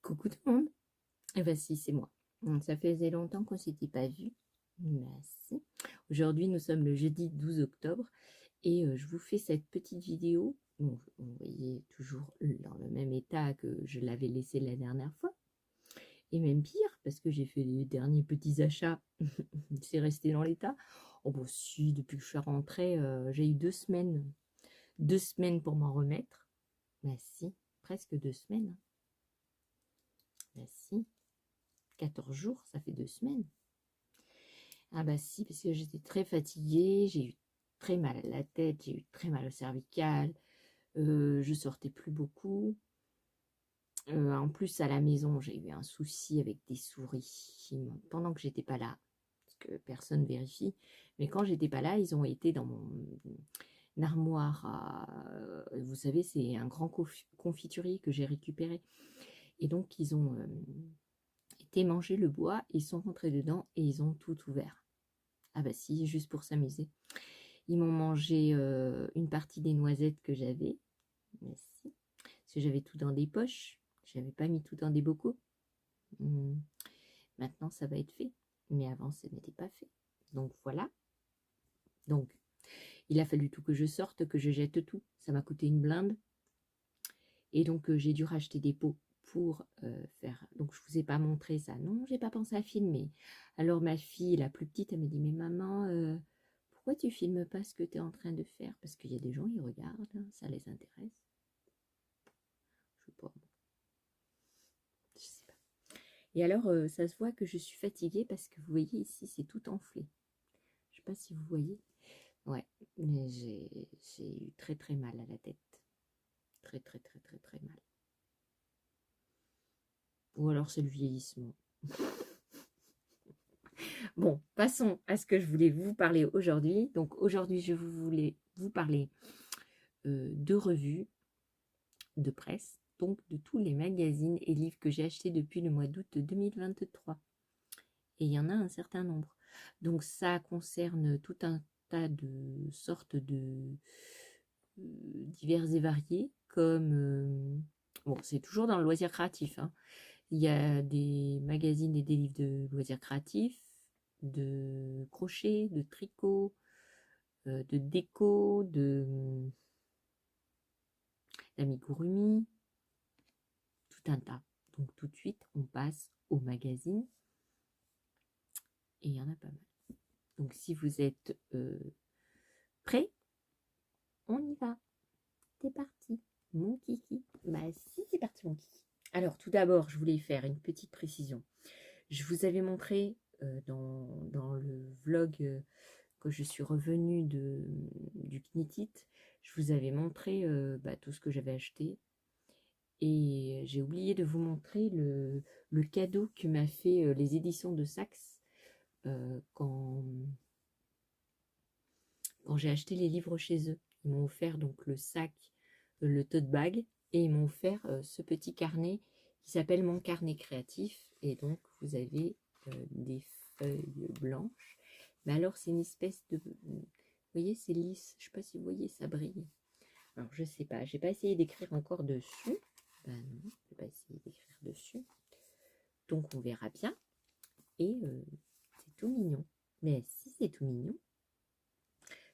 Coucou tout le monde. Et voici, c'est moi. Ça faisait longtemps qu'on ne s'était pas vu. Merci. Aujourd'hui, nous sommes le jeudi 12 octobre et je vous fais cette petite vidéo. Donc, vous voyez toujours dans le même état que je l'avais laissé la dernière fois. Et même pire, parce que j'ai fait les derniers petits achats. C'est resté dans l'état. Oh bon, si, depuis que je suis rentrée, j'ai eu 2 semaines. 2 semaines pour m'en remettre. Bah si, presque 2 semaines. Bah si. 14 jours, ça fait 2 semaines. Ah bah si, parce que j'étais très fatiguée, j'ai eu très mal à la tête, j'ai eu très mal au cervical, je sortais plus beaucoup. En plus, à la maison, j'ai eu un souci avec des souris pendant que j'étais pas là, parce que personne vérifie. Mais quand j'étais pas là, ils ont été dans mon armoire. Vous savez, c'est un grand confiturier que j'ai récupéré. Et donc, ils ont été manger le bois, ils sont rentrés dedans et ils ont tout ouvert. Ah bah si, juste pour s'amuser. Ils m'ont mangé une partie des noisettes que j'avais. Merci. Parce que j'avais tout dans des poches. Je n'avais pas mis tout dans des bocaux. Maintenant, ça va être fait. Mais avant, ce n'était pas fait. Donc voilà. Donc, il a fallu tout que je sorte, que je jette tout. Ça m'a coûté une blinde. Et donc, j'ai dû racheter des pots pour faire... Donc, je ne vous ai pas montré ça. Non, j'ai pas pensé à filmer. Alors, ma fille, la plus petite, elle me dit, mais maman... pourquoi tu filmes pas ce que tu es en train de faire? Parce qu'il y a des gens, ils regardent, hein, ça les intéresse. Je sais pas. Je sais pas. Et alors, ça se voit que je suis fatiguée parce que vous voyez ici, c'est tout enflé. Je sais pas si vous voyez. Ouais, mais j'ai eu très très mal à la tête. Très très très très très mal. Ou alors c'est le vieillissement. Bon, passons à ce que je voulais vous parler aujourd'hui. Donc aujourd'hui, je voulais vous parler de revues de presse, donc de tous les magazines et livres que j'ai achetés depuis le mois d'août 2023. Et il y en a un certain nombre. Donc ça concerne tout un tas de sortes de divers et variés, comme... bon, c'est toujours dans le loisir créatif, hein. Il y a des magazines et des livres de loisirs créatifs, de crochet, de tricot, de déco, d'amigurumi, tout un tas. Donc tout de suite, on passe au magazine. Et il y en a pas mal. Donc si vous êtes prêts, on y va. C'est parti. Mon kiki. Bah si, c'est parti mon kiki. Alors tout d'abord, je voulais faire une petite précision. Je vous avais montré dans le vlog que je suis revenue du Knitit, je vous avais montré tout ce que j'avais acheté. Et j'ai oublié de vous montrer le cadeau que m'a fait les éditions de Saxe quand j'ai acheté les livres chez eux. Ils m'ont offert donc le sac, le tote bag, et ils m'ont offert ce petit carnet qui s'appelle mon carnet créatif. Et donc vous avez des feuilles blanches. Mais alors c'est une espèce de... Vous voyez, c'est lisse. Je ne sais pas si vous voyez, ça brille. Alors je sais pas, j'ai pas essayé d'écrire encore dessus. Ben non, je vais pas essayer d'écrire dessus. Donc on verra bien. Et c'est tout mignon. Mais si, c'est tout mignon.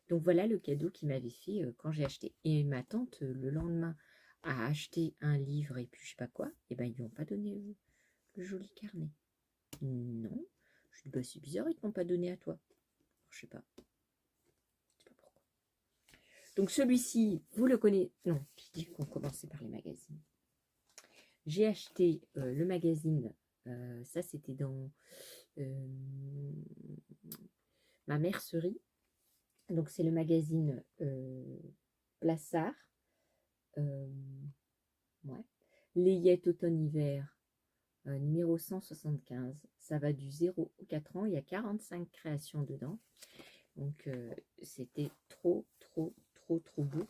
Donc voilà le cadeau qu'il m'avait fait quand j'ai acheté. Et ma tante, le lendemain, a acheté un livre et puis je sais pas quoi. Et ben ils lui ont pas donné le joli carnet. Non. Je dis, bah c'est bizarre, ils ne t'ont pas donné à toi. Je sais pas. Je sais pas pourquoi. Donc celui-ci, vous le connaissez. Non, je dis qu'on commençait par les magazines. J'ai acheté le magazine. Ça, c'était dans ma mercerie. Donc c'est le magazine Plassard. Ouais. Layette automne-hiver, numéro 175. Ça va du 0 au 4 ans. Il y a 45 créations dedans. Donc, c'était trop beau.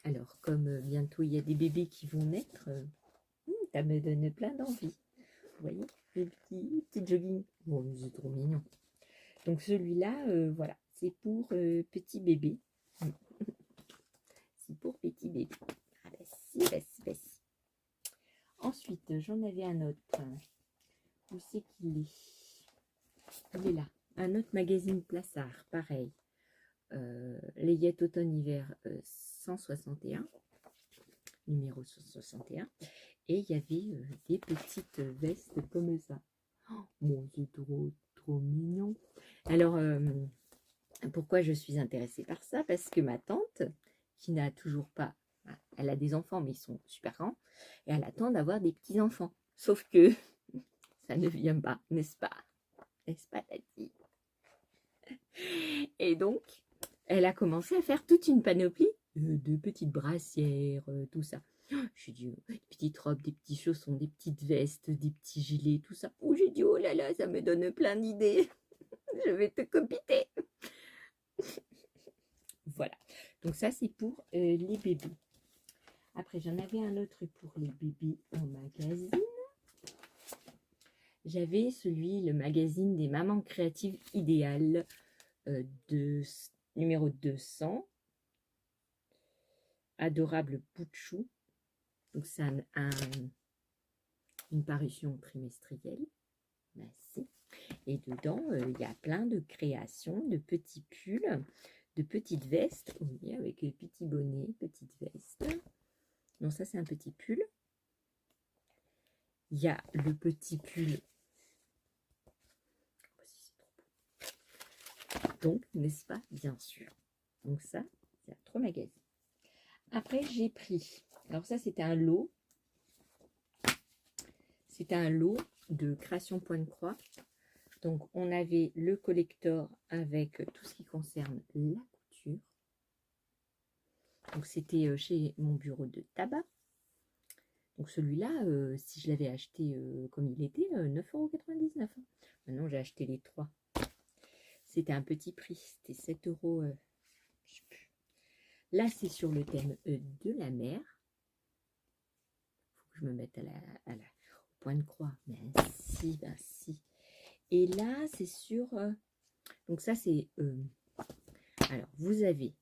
Alors, comme bientôt il y a des bébés qui vont naître, ça me donne plein d'envie. Vous voyez, les petits jogging. Bon, c'est trop mignon. Donc, celui-là, voilà, c'est pour petit bébé. C'est pour petit bébé. Ah, bah si. Ensuite, j'en avais un autre. Où c'est qu'il est? Il est là. Un autre magazine Plassard, pareil. Layette automne-hiver 161, numéro 161. Et il y avait des petites vestes comme ça. Oh, bon, c'est trop mignon. Alors, pourquoi je suis intéressée par ça? Parce que ma tante, qui n'a toujours pas, elle a des enfants, mais ils sont super grands, et elle attend d'avoir des petits-enfants. Sauf que ça ne vient pas, n'est-ce pas? N'est-ce pas, Tati? Et donc, elle a commencé à faire toute une panoplie de petites brassières, tout ça. J'ai dit, des petites robes, des petits chaussons, des petites vestes, des petits gilets, tout ça. Oh, j'ai dit, oh là là, ça me donne plein d'idées. Je vais te copiter. Voilà. Donc ça, c'est pour les bébés. Après, j'en avais un autre pour les bébés en magazine. J'avais le magazine des mamans créatives idéales de numéro 200. Adorable bout de chou. Donc c'est une parution trimestrielle. Merci. Et dedans, il y a plein de créations, de petits pulls, de petites vestes, oui, avec les petits bonnets, petites vestes. Non, ça c'est un petit pull. Il y a le petit pull. Donc, n'est-ce pas? Bien sûr. Donc ça, c'est un trop magazine. Après, j'ai pris. Alors ça, c'était un lot. C'était un lot de création point de croix. Donc, on avait le collector avec tout ce qui concerne la couture. Donc, c'était chez mon bureau de tabac. Donc, celui-là, si je l'avais acheté comme il était, 9,99 €. Maintenant, j'ai acheté les 3. C'était un petit prix. C'était 7 €. Je sais plus. Là, c'est sur le thème de la mer. Il faut que je me mette au point de croix. Ben si, ben si. Et là, c'est sur... donc ça, c'est... alors, vous avez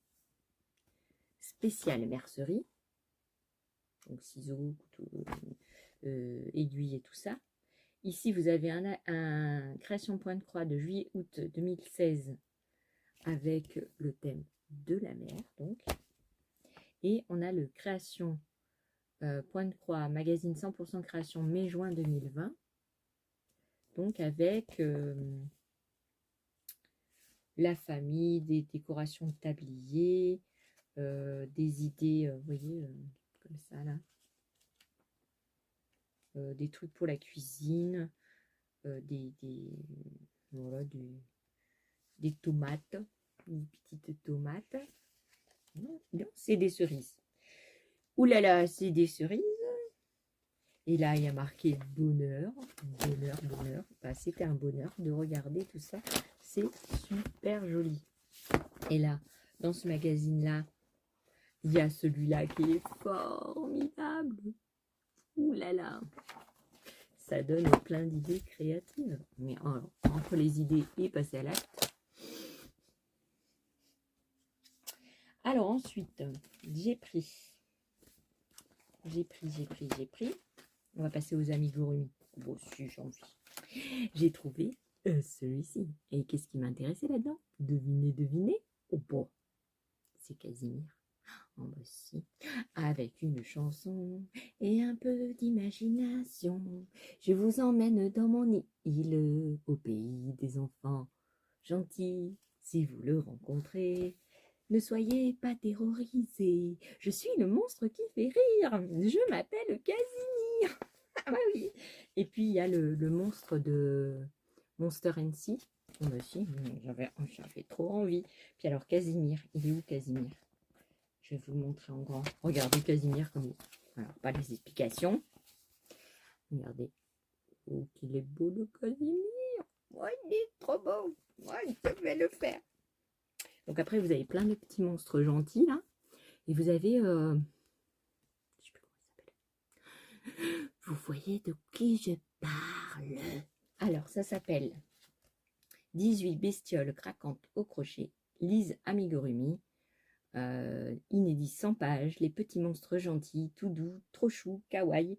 spécial mercerie. Donc, ciseaux, couteaux, aiguilles et tout ça. Ici, vous avez un création point de croix de juillet-août 2016 avec le thème de la mer. Donc. Et on a le création point de croix magazine 100% création mai-juin 2020. Donc avec la famille, des décorations de tablier, des idées, vous voyez, comme ça là. Des trucs pour la cuisine, voilà, des tomates, des petites tomates. Non, c'est des cerises. Ouh là là, c'est des cerises. Et là, il y a marqué bonheur, bonheur, bonheur. Bah, c'était un bonheur de regarder tout ça. C'est super joli. Et là, dans ce magazine-là, il y a celui-là qui est formidable. Ouh là là. Ça donne plein d'idées créatives. Mais entre les idées et passer à l'acte. Alors ensuite, j'ai pris. On va passer aux amigurumis. Bon, si, j'en suis. J'ai trouvé celui-ci. Et qu'est-ce qui m'intéressait là-dedans? Devinez. Oh bon, c'est Casimir. Oh bah si. Avec une chanson et un peu d'imagination, je vous emmène dans mon île, au pays des enfants gentils. Si vous le rencontrez, ne soyez pas terrorisés. Je suis le monstre qui fait rire. Je m'appelle Casimir. Ah bah oui. Et puis il y a le monstre de Monster NC. Oh bah si, j'avais trop envie. Puis alors Casimir, il est où Casimir? Je vais vous le montrer en grand. Regardez Casimir comme il... Alors pas les explications. Regardez. Oh qu'il est beau le Casimir. Oh, il est trop beau. Oh, je vais le faire. Donc après vous avez plein de petits monstres gentils là. Et vous avez... je sais plus comment il s'appelle. Vous voyez de qui je parle? Alors, ça s'appelle 18 bestioles craquantes au crochet, Lise Amigurumi, inédit 100 pages, les petits monstres gentils, tout doux, trop chou, kawaii.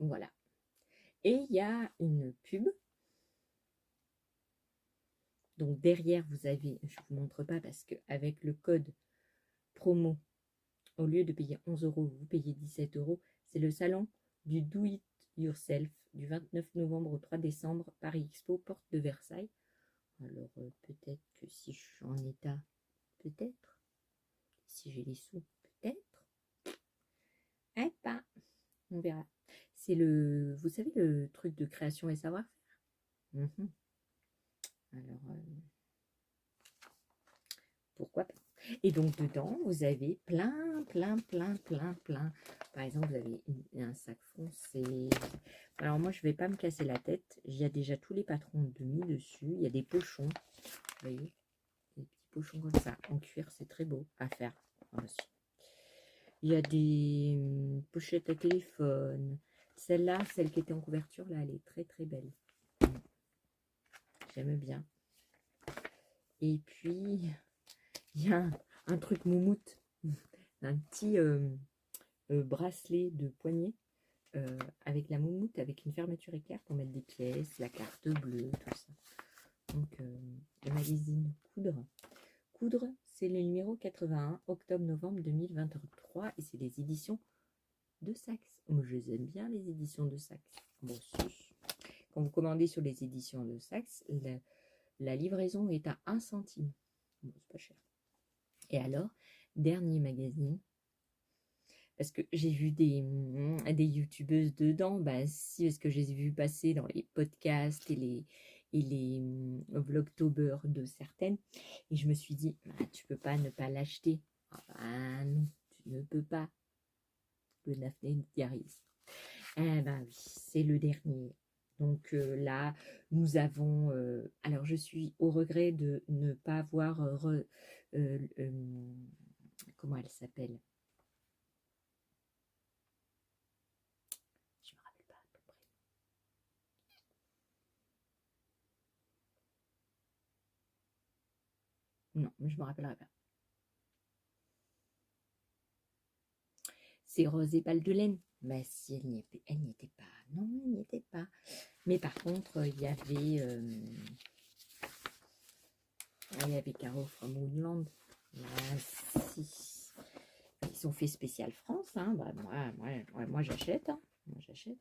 Voilà. Et il y a une pub. Donc derrière, vous avez, je ne vous montre pas parce qu'avec le code promo, au lieu de payer 11 euros, vous payez 17 euros. C'est le salon du Do It Yourself du 29 novembre au 3 décembre, Paris Expo, porte de Versailles. Alors peut-être que si je suis en état, peut-être. Si j'ai les sous, peut-être. Eh pas, on verra. C'est le, vous savez, le truc de création et savoir-faire. Alors, pourquoi pas. Et donc, dedans, vous avez plein. Par exemple, vous avez un sac foncé. Alors, moi, je ne vais pas me casser la tête. Il y a déjà tous les patrons de mis dessus. Il y a des pochons. Vous voyez, des petits pochons comme ça. En cuir, c'est très beau à faire. Aussi. Il y a des pochettes à téléphone. Celle-là, celle qui était en couverture, là, elle est très très belle. J'aime bien. Et puis, il y a un truc moumoute. Un petit bracelet de poignet avec la moumoute, avec une fermeture éclair pour mettre des pièces, la carte bleue, tout ça. Donc, le magazine Coudre. Coudre, c'est le numéro 81, octobre-novembre 2023, et c'est les éditions de Saxe. Moi, je les aime bien, les éditions de Saxe. Bon, si. Quand vous commandez sur les éditions de Saxe, la livraison est à 1 centime. Bon, c'est pas cher. Et alors, dernier magazine, parce que j'ai vu des youtubeuses dedans, bah si, parce que je les ai vues passer dans les podcasts et les vlogtubers de certaines, et je me suis dit, bah, tu peux pas ne pas l'acheter. Ah bah non, tu ne peux pas. Le Daphné Diaries. Eh ben oui, c'est le dernier. Donc là, nous avons... alors, je suis au regret de ne pas avoir... comment elle s'appelle? Je me rappelle pas à peu près. Non, mais je me rappellerai pas. C'est Rose et Pâle de laine. Bah si, elle n'y était pas. Non, elle n'y était pas. Mais par contre, il y avait Caro from Woodland. Ah, si. Ils sont fait spécial France. Hein. Bah, moi j'achète. Hein. Moi j'achète.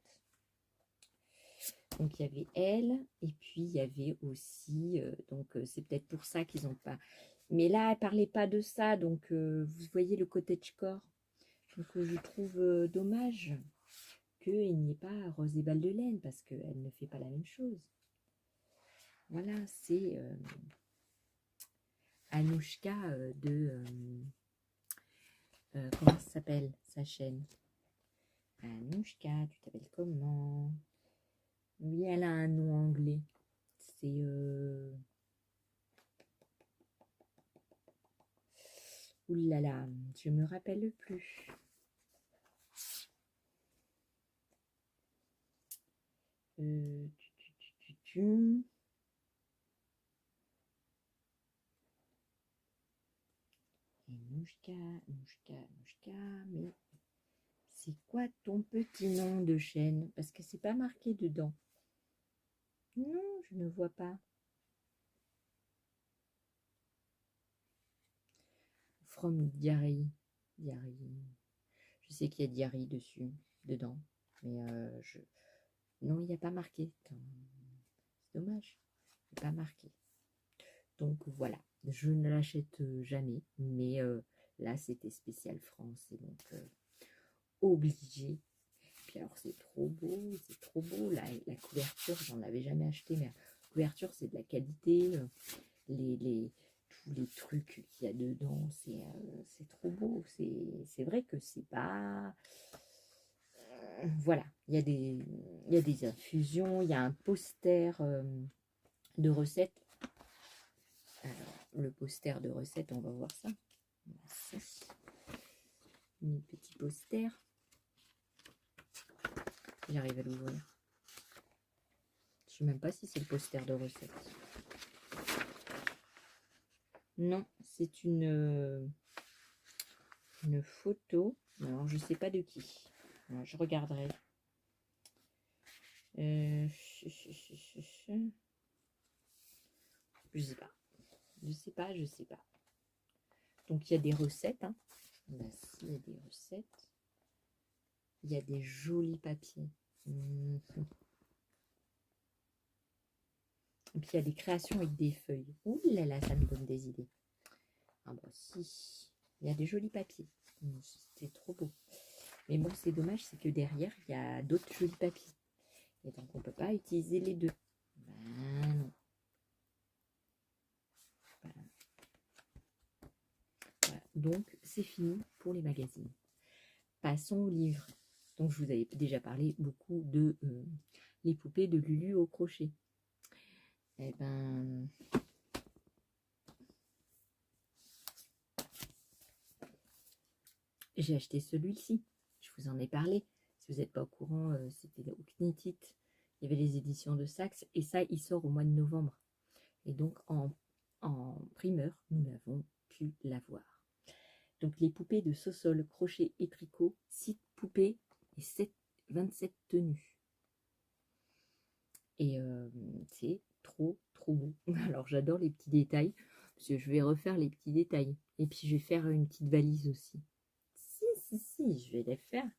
Donc il y avait elle. Et puis il y avait aussi... donc c'est peut-être pour ça qu'ils n'ont pas... Mais là, elle parlait pas de ça. Donc vous voyez le cottagecore. Donc je trouve dommage qu'il n'y ait pas Rose et Balle de laine parce qu'elle ne fait pas la même chose. Voilà, c'est Anouchka comment ça s'appelle sa chaîne? Anouchka, tu t'appelles comment? Oui, elle a un nom anglais. C'est oulala, je me rappelle plus. Nouchka, mais c'est quoi ton petit nom de chaîne? Parce que c'est pas marqué dedans. Non, je ne vois pas. From Diary. Je sais qu'il y a Diary dessus, dedans. Mais non, il n'y a pas marqué. C'est dommage. Il n'y a pas marqué. Donc voilà. Je ne l'achète jamais. Mais là, c'était spécial France. Et donc, obligé. Puis alors, c'est trop beau. C'est trop beau. La couverture, j'en avais jamais acheté. Mais la couverture, c'est de la qualité. Tous les trucs qu'il y a dedans, c'est trop beau. C'est vrai que c'est pas... voilà, il y a des infusions, il y a un poster de recettes. Alors, le poster de recettes, on va voir ça. Merci. Un petit poster. J'arrive à l'ouvrir. Je ne sais même pas si c'est le poster de recettes. Non, c'est une photo. Alors, je ne sais pas de qui. Alors, je regarderai. Je sais pas. Je sais pas. Donc il y a des recettes. Hein. Bah, si, il y a des recettes. Il y a des jolis papiers. Et puis il y a des créations avec des feuilles. Ouh là là, ça me donne des idées. Ah bah si. Il y a des jolis papiers. C'est trop beau. Mais bon, c'est dommage, c'est que derrière, il y a d'autres jolis papiers. Et donc, on ne peut pas utiliser les deux. Ben non. Voilà. Voilà. Donc, c'est fini pour les magazines. Passons au livre. Donc, je vous avais déjà parlé beaucoup de les poupées de Lulu au crochet. Eh ben, j'ai acheté celui-ci. Je vous en ai parlé. Si vous n'êtes pas au courant, c'était au Knitit. Il y avait les éditions de Saxe. Et ça, il sort au mois de novembre. Et donc, en primeur, nous n'avons pu l'avoir. Donc, les poupées de Sossol, crochet et tricot, 6 poupées et 27 tenues. Et c'est trop beau. Alors, j'adore les petits détails, parce que je vais refaire les petits détails. Et puis, je vais faire une petite valise aussi. Si, je vais les faire.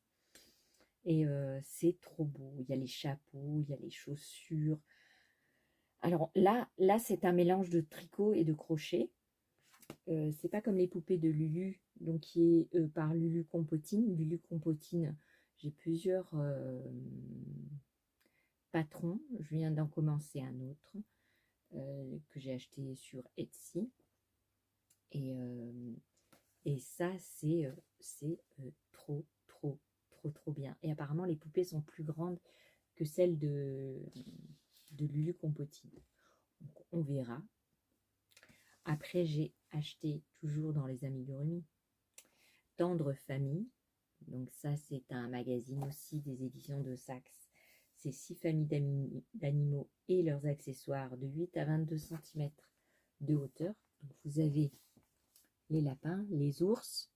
Et c'est trop beau. Il y a les chapeaux, il y a les chaussures. Alors là c'est un mélange de tricot et de crochet. C'est pas comme les poupées de Lulu, donc qui est par Lulu Compotine. Lulu Compotine, j'ai plusieurs patrons. Je viens d'en commencer un autre que j'ai acheté sur Etsy. Et ça, c'est trop bien. Et apparemment, les poupées sont plus grandes que celles de Lulu Compotine. Donc, on verra. Après, j'ai acheté, toujours dans les amigurumis, Tendre Famille. Donc ça, c'est un magazine aussi des éditions de Saxe. C'est 6 familles d'animaux et leurs accessoires de 8 à 22 cm de hauteur. Donc vous avez les lapins, les ours,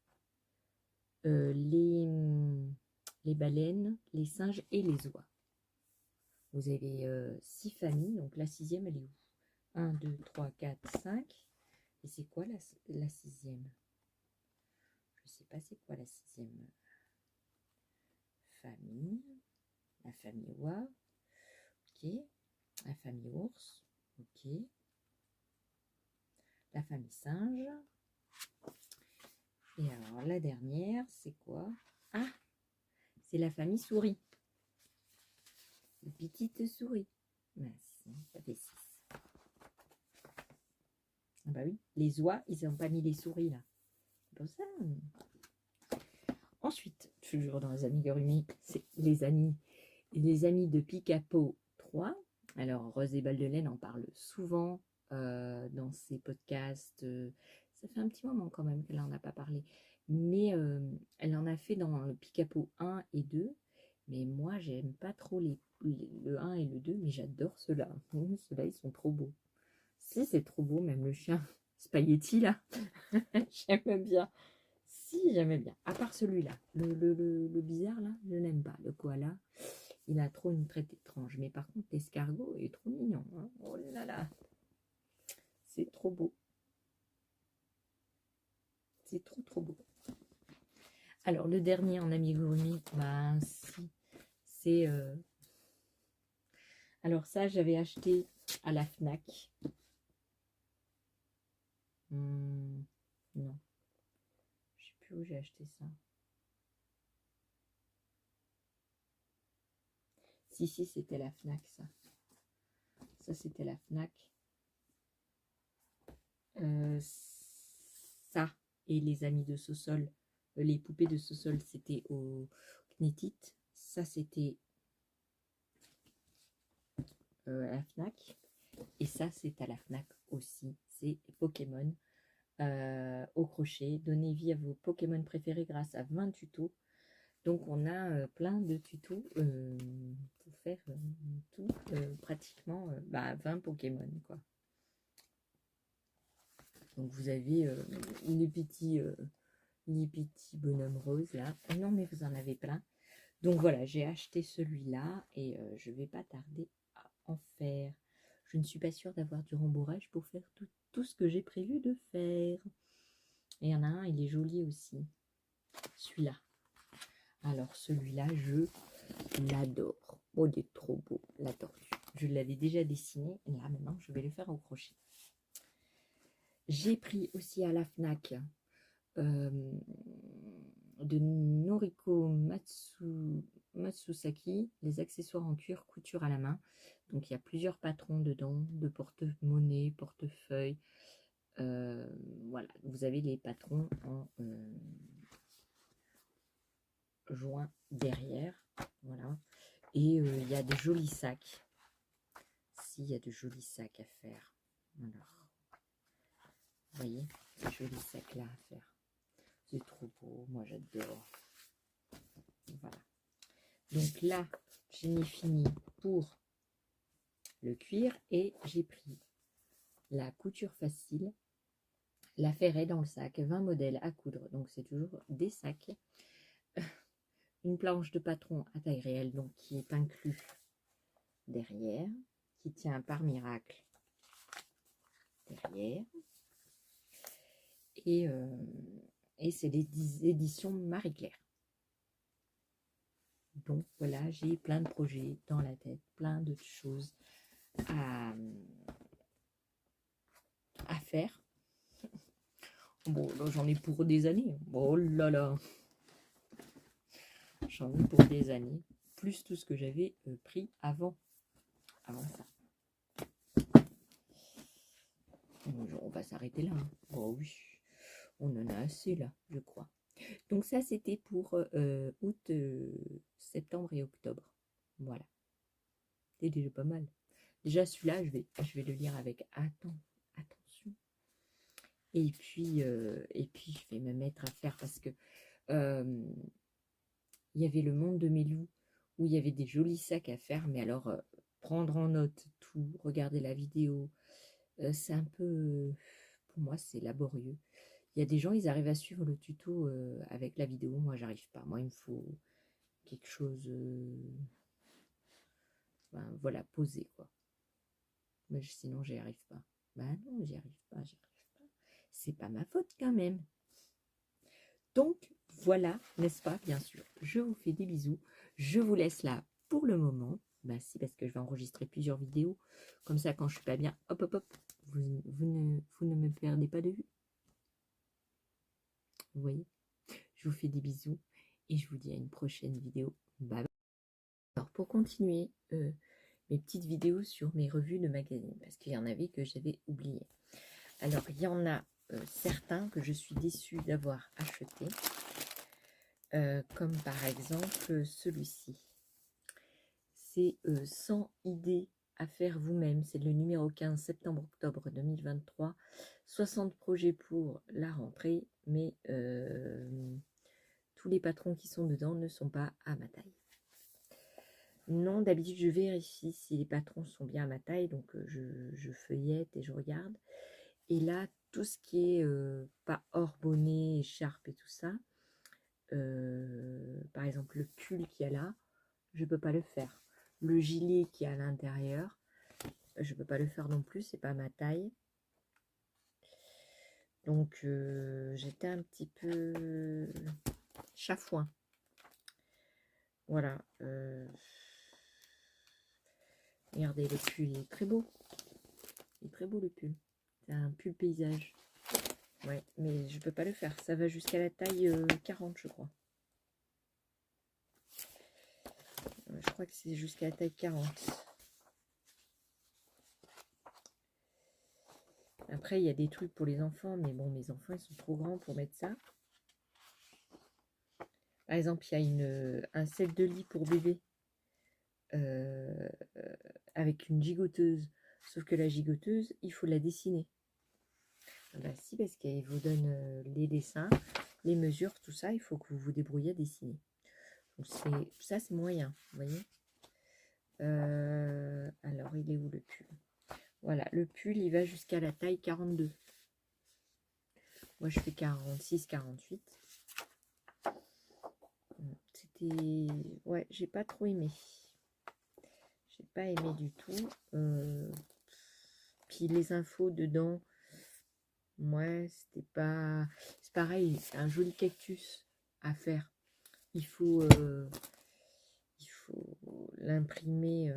les baleines, les singes et les oies. Vous avez 6 familles. Donc la 6e, elle est où? 1, 2, 3, 4, 5. Et c'est quoi la 6e? Je sais pas c'est quoi la 6e famille. La famille oie, ok. La famille ours, ok. La famille singe. Et alors la dernière, c'est quoi? Ah, c'est la famille souris. Les petites souris. Merci, ça fait 6. Ah bah oui, les oies, ils n'ont pas mis les souris là. C'est pour ça. Ensuite, toujours dans les amigurumis, c'est les amis de Picapo 3. Alors, Rose et Balles de Laine en parle souvent dans ses podcasts. Ça fait un petit moment quand même qu'elle n'en a pas parlé. Mais elle en a fait dans le Picapo 1 et 2. Mais moi, j'aime pas trop le 1 et le 2, mais j'adore ceux-là. Ceux-là, ils sont trop beaux. Si, c'est trop beau, même le chien Spaghetti, là. J'aime bien. Si, j'aimais bien. À part celui-là. Le bizarre, là, je n'aime pas. Le koala, il a trop une traite étrange. Mais par contre, l'escargot est trop mignon. Hein. Oh là là. C'est trop beau. C'est trop beau. Alors, le dernier en amigurumi, ben, si. C'est... Alors ça, j'avais acheté à la Fnac. Non. Je sais plus où j'ai acheté ça. Si, c'était la Fnac, ça. Ça, c'était la Fnac. Ça et les amis de Sossol, les poupées de Sossol, c'était au Knitit. Ça, c'était à la Fnac. Et ça, c'est à la Fnac aussi. C'est Pokémon au crochet. Donnez vie à vos Pokémon préférés grâce à 20 tutos. Donc, on a plein de tutos pour faire tout, pratiquement 20 Pokémon, quoi. Donc, vous avez les petits bonhommes roses, là. Non, mais vous en avez plein. Donc voilà, j'ai acheté celui-là et je vais pas tarder à en faire. Je ne suis pas sûre d'avoir du rembourrage pour faire tout ce que j'ai prévu de faire. Et il y en a un, il est joli aussi. Celui-là. Alors celui-là, je l'adore. Oh, il est trop beau, la tortue. Je l'avais déjà dessiné. Et là, maintenant, je vais le faire au crochet. J'ai pris aussi à la FNAC de Noriko Matsusaki, les accessoires en cuir couture à la main. Donc il y a plusieurs patrons dedans, de porte-monnaie, portefeuille. Voilà, vous avez les patrons en joint derrière. Voilà. Et il y a des jolis sacs. Si, il y a de jolis sacs à faire. Alors, vous voyez, ces jolis sacs là à faire. C'est trop beau, moi j'adore. Voilà. Donc là, j'ai fini pour le cuir et j'ai pris la couture facile, la ferraille dans le sac, 20 modèles à coudre. Donc c'est toujours des sacs. Une planche de patron à taille réelle, donc qui est inclus derrière, qui tient par miracle derrière. Et c'est les éditions Marie-Claire. Donc voilà, j'ai plein de projets dans la tête, plein de choses à faire. Bon, là j'en ai pour des années. Oh là là, j'en ai pour des années. Plus tout ce que j'avais pris avant ça. On va s'arrêter là. Hein. Oh oui, on en a assez là, je crois. Donc ça, c'était pour août, septembre et octobre. Voilà. C'est déjà pas mal. Déjà, celui-là, je vais le lire avec attention. Et puis, je vais me mettre à faire parce que il y avait le monde de mes loups où il y avait des jolis sacs à faire. Mais alors, prendre en note tout, regarder la vidéo, c'est un peu... pour moi, c'est laborieux. Il y a des gens, ils arrivent à suivre le tuto avec la vidéo. Moi, j'arrive pas. Moi, il me faut quelque chose... ben, voilà, posé, quoi. Mais sinon, j'y arrive pas. Ben non, j'y arrive pas. C'est pas ma faute, quand même. Donc, voilà, n'est-ce pas, bien sûr. Je vous fais des bisous. Je vous laisse là pour le moment. Ben si, parce que je vais enregistrer plusieurs vidéos. Comme ça, quand je suis pas bien, hop, hop, hop, vous ne me perdez pas de vue. Vous voyez, je vous fais des bisous et je vous dis à une prochaine vidéo. Bye bye. Alors pour continuer mes petites vidéos sur mes revues de magazines, parce qu'il y en avait que j'avais oublié. Alors il y en a certains que je suis déçue d'avoir acheté, comme par exemple celui-ci. C'est 100 idées à faire vous-même. C'est le numéro 15 septembre-octobre 2023. 60 projets pour la rentrée, mais tous les patrons qui sont dedans ne sont pas à ma taille. Non, d'habitude, je vérifie si les patrons sont bien à ma taille, donc je feuillette et je regarde. Et là, tout ce qui est pas hors bonnet, écharpe et tout ça, par exemple, le pull qu'il y a là, je ne peux pas le faire. Le gilet qui est à l'intérieur, je ne peux pas le faire non plus, c'est pas ma taille. Donc, j'étais un petit peu chafouin. Voilà. Regardez, le pull, il est très beau. Il est très beau, le pull. C'est un pull paysage. Ouais, mais je peux pas le faire. Ça va jusqu'à la taille 40, je crois. Je crois que c'est jusqu'à la taille 40. Après, il y a des trucs pour les enfants, mais bon, mes enfants, ils sont trop grands pour mettre ça. Par exemple, il y a un set de lit pour bébé avec une gigoteuse. Sauf que la gigoteuse, il faut la dessiner. Ben si, parce qu'il vous donne les dessins, les mesures, tout ça. Il faut que vous vous débrouillez à dessiner. Donc ça, c'est moyen, vous voyez. Alors, il est où le pull? Voilà, le pull, il va jusqu'à la taille 42. Moi, je fais 46, 48. C'est c'était... Ouais, j'ai pas trop aimé. J'ai pas aimé du tout. Puis les infos dedans, ouais, c'était pas... C'est pareil, c'est un joli cactus à faire. Il faut l'imprimer...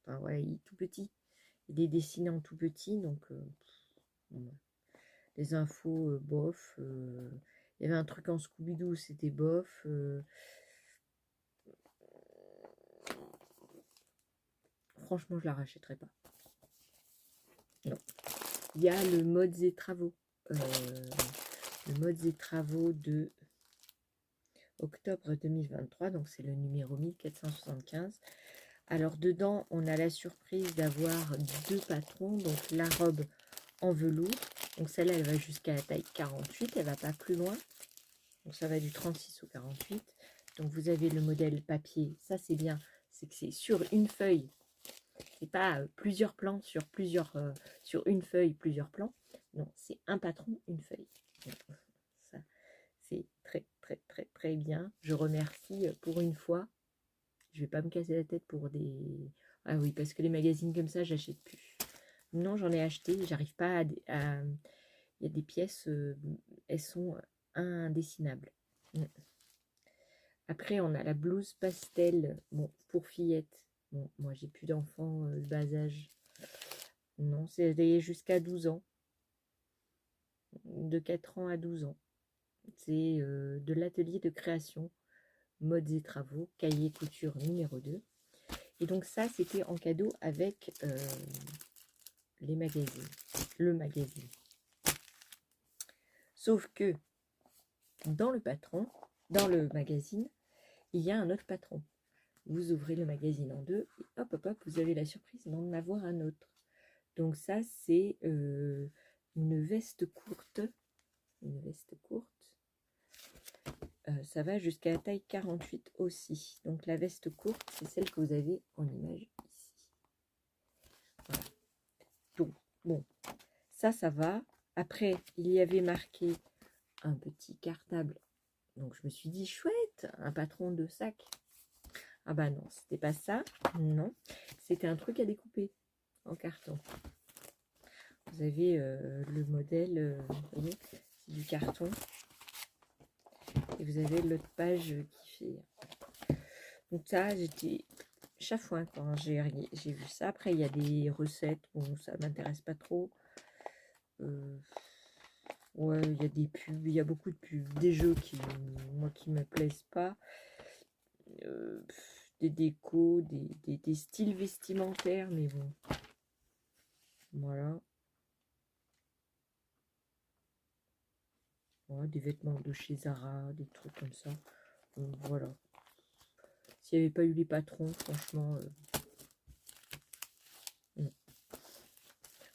Enfin, voilà, il est tout petit. Il est dessiné en tout petit, donc... bon, les infos, bof. Il y avait un truc en Scooby-Doo, c'était bof. Franchement, je la rachèterai pas. Non. Il y a le modes et travaux. Le modes et travaux de octobre 2023. Donc, c'est le numéro 1475. Alors, dedans, on a la surprise d'avoir 2 patrons. Donc, la robe en velours. Donc, celle-là, elle va jusqu'à la taille 48. Elle va pas plus loin. Donc, ça va du 36 au 48. Donc, vous avez le modèle papier. Ça, c'est bien. C'est que c'est sur une feuille. C'est pas plusieurs plans sur sur une feuille, plusieurs plans. Non, c'est un patron, une feuille. Donc, ça, c'est très, très, très, très bien. Je remercie pour une fois. Je vais pas me casser la tête pour des... Ah oui, parce que les magazines comme ça, j'achète plus. Non, j'en ai acheté. J'arrive pas à... Il y a des pièces, elles sont indessinables. Après, on a la blouse pastel, bon, pour fillettes. Bon, moi, j'ai plus d'enfants de bas âge. Non, c'est jusqu'à 12 ans. De 4 ans à 12 ans. C'est de l'atelier de création, modes et travaux, cahier couture numéro 2. Et donc ça, c'était en cadeau avec les magazines. Le magazine. Sauf que dans le magazine, il y a un autre patron. Vous ouvrez le magazine en deux et hop, hop, hop, vous avez la surprise d'en avoir un autre. Donc ça, c'est une veste courte. Une veste courte. Ça va jusqu'à la taille 48 aussi. Donc la veste courte, c'est celle que vous avez en image ici. Voilà. Donc, bon, ça va. Après, il y avait marqué un petit cartable. Donc je me suis dit, chouette, un patron de sac. Ah bah non, c'était pas ça. Non, c'était un truc à découper en carton. Vous avez le modèle, vous voyez, c'est du carton. Et vous avez l'autre page qui fait... Donc ça, j'étais chafouin quand j'ai vu ça. Après, il y a des recettes. Bon, ça m'intéresse pas trop. Ouais, il y a des pubs. Il y a beaucoup de pubs. Des jeux qui me plaisent pas. Des décos, des styles vestimentaires. Mais bon. Voilà. Ouais, des vêtements de chez Zara, des trucs comme ça. Voilà. S'il n'y avait pas eu les patrons, franchement... non.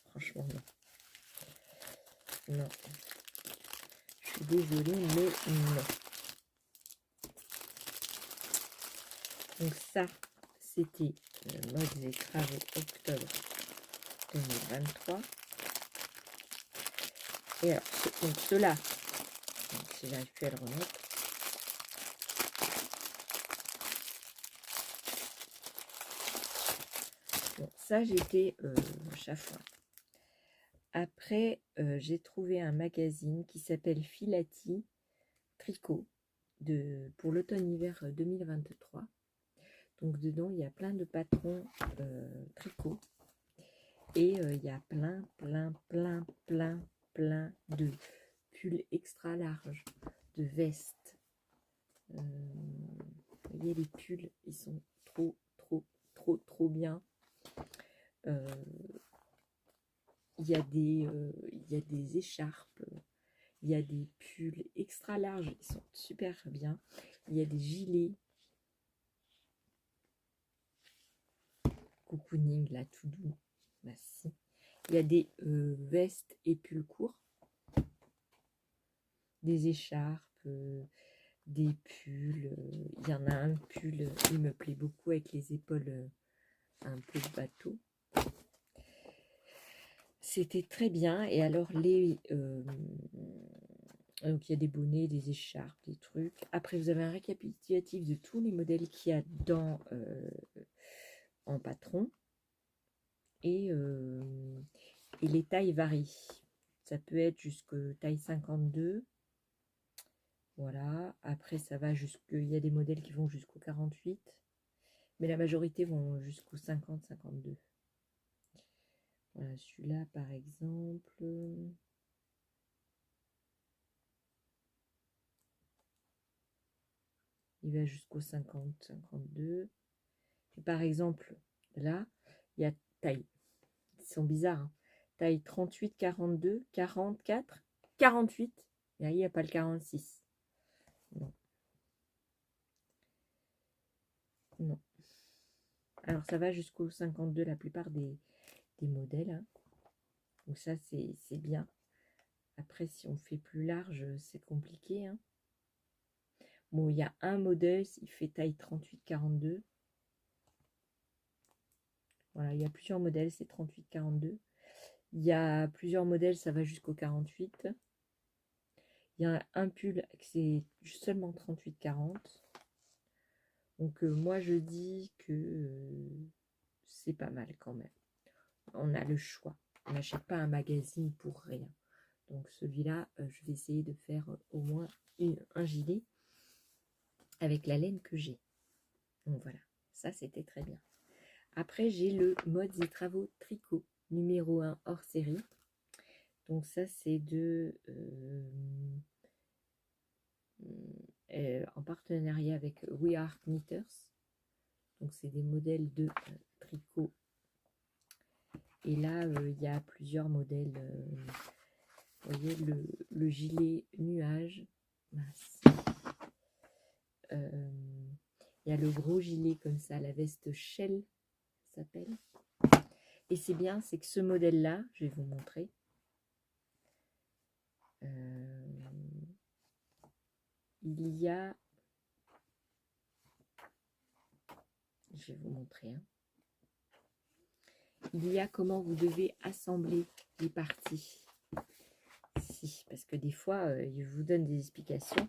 Franchement, non. Non. Je suis désolée, mais non. Donc ça, c'était le mode des travaux octobre 2023. Et alors, donc ceux-là, si j'arrive plus à le remettre. Bon, ça, j'étais chafouin. Après, j'ai trouvé un magazine qui s'appelle Filati Tricot pour l'automne-hiver 2023. Donc, dedans, il y a plein de patrons tricot. Et il y a plein de pulls extra larges, de vestes. Vous voyez, les pulls, ils sont trop bien. Il y a des écharpes, il y a des pulls extra larges, ils sont super bien. Il y a des gilets. Cocooning, là, tout doux. Bah, si. Il y a des vestes et pulls courts. Des écharpes, des pulls. Il y en a un pull, il me plaît beaucoup avec les épaules un peu de bateau. C'était très bien. Et alors, Donc il y a des bonnets, des écharpes, des trucs. Après vous avez un récapitulatif de tous les modèles qu'il y a dans en patron. Et les tailles varient. Ça peut être jusqu'à taille 52. Voilà. Après ça va il y a des modèles qui vont jusqu'au 48. Mais la majorité vont jusqu'au 50-52. Voilà, celui-là par exemple. Il va jusqu'au 50-52. Et par exemple, là, il y a taille. Ils sont bizarres. Hein. Taille 38, 42, 44, 48. Et là, il n'y a pas le 46. Non. Non. Alors, ça va jusqu'au 52, la plupart des modèles. Hein. Donc ça, c'est bien. Après, si on fait plus large, c'est compliqué. Hein. Bon, il y a un modèle, il fait taille 38-42. Voilà, il y a plusieurs modèles, c'est 38-42. Il y a plusieurs modèles, ça va jusqu'au 48. Il y a un pull, c'est seulement 38-40. Donc moi, je dis que c'est pas mal quand même. On a le choix. On n'achète pas un magazine pour rien. Donc celui-là, je vais essayer de faire au moins un gilet avec la laine que j'ai. Donc voilà, ça c'était très bien. Après, j'ai le Modes et Travaux Tricot numéro 1 hors série. Donc ça, c'est en partenariat avec We Are Knitters. Donc c'est des modèles de tricot. Et là, il y a plusieurs modèles. Vous voyez, le gilet nuage. Il y a le gros gilet comme ça, la veste shell s'appelle. Et c'est bien, c'est que ce modèle-là, je vais vous montrer. Il y a... Je vais vous montrer. Hein. Il y a comment vous devez assembler les parties. Si, parce que des fois, il vous donne des explications.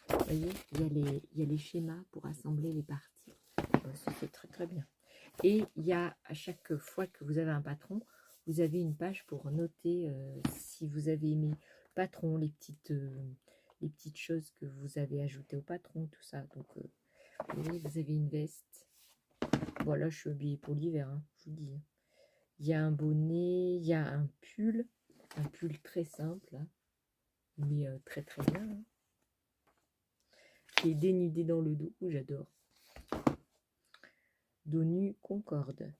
Vous voyez, il y a les schémas pour assembler les parties. Ça, c'est très très bien. Et il y a, à chaque fois que vous avez un patron, vous avez une page pour noter si vous avez aimé le patron, les petites choses que vous avez ajoutées au patron, tout ça. Donc, vous voyez, vous avez une veste. Voilà, je suis habillée pour l'hiver, hein, je vous dis. Il y a un bonnet, il y a un pull très simple, hein, mais très très bien. Hein, qui est dénudé dans le dos, j'adore. Dos nu Concorde.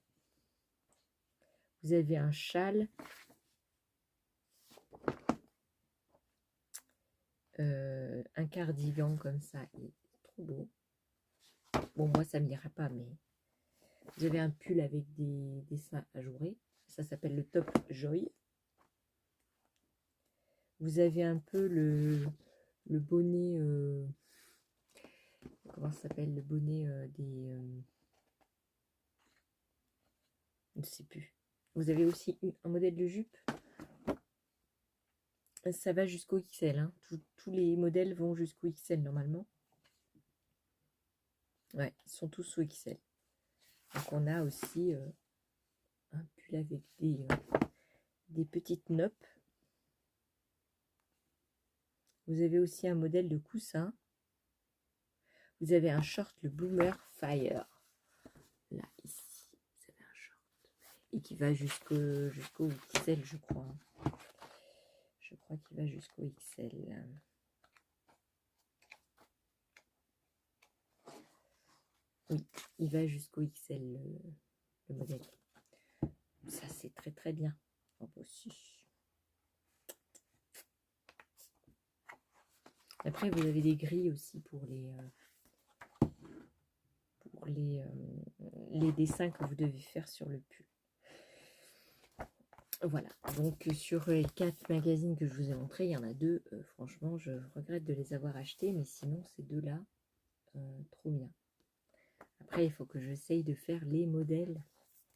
Vous avez un châle. Un cardigan comme ça, il est trop beau. Bon, moi, ça ne m'ira pas, mais vous avez un pull avec des dessins ajourés. Ça s'appelle le Top Joy. Vous avez un peu le bonnet... comment ça s'appelle? Le bonnet des... je ne sais plus. Vous avez aussi un modèle de jupe. Ça va jusqu'au XL. Hein. Tous les modèles vont jusqu'au XL normalement. Ouais, ils sont tous sous XL. Donc on a aussi un pull avec des petites noppes. Vous avez aussi un modèle de coussin. Vous avez un short, le Bloomer Fire. Là, ici, vous avez un short. Et qui va jusqu'au XL, je crois. Je crois qu'il va jusqu'au XL. Oui, il va jusqu'au XL, le modèle. Ça, c'est très très bien. Oh, aussi. Après, vous avez des grilles aussi pour les dessins que vous devez faire sur le pull. Voilà, donc sur les 4 magazines que je vous ai montrés, il y en a 2, franchement, je regrette de les avoir achetés, mais sinon, ces 2-là, trop bien. Après, il faut que j'essaye de faire les modèles,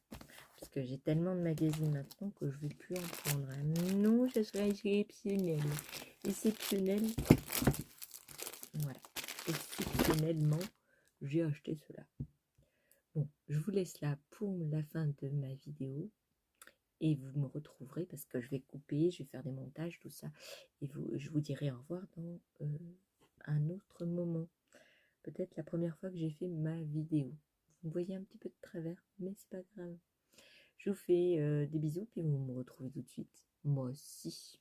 parce que j'ai tellement de magazines maintenant que je ne vais plus en prendre. Non, ce serait exceptionnel. exceptionnel. Voilà, exceptionnellement, j'ai acheté cela. Bon, je vous laisse là pour la fin de ma vidéo. Et vous me retrouverez parce que je vais couper, je vais faire des montages, tout ça. Et je vous dirai au revoir dans un autre moment. Peut-être la première fois que j'ai fait ma vidéo. Vous me voyez un petit peu de travers, mais c'est pas grave. Je vous fais des bisous, puis vous me retrouvez tout de suite. Moi aussi.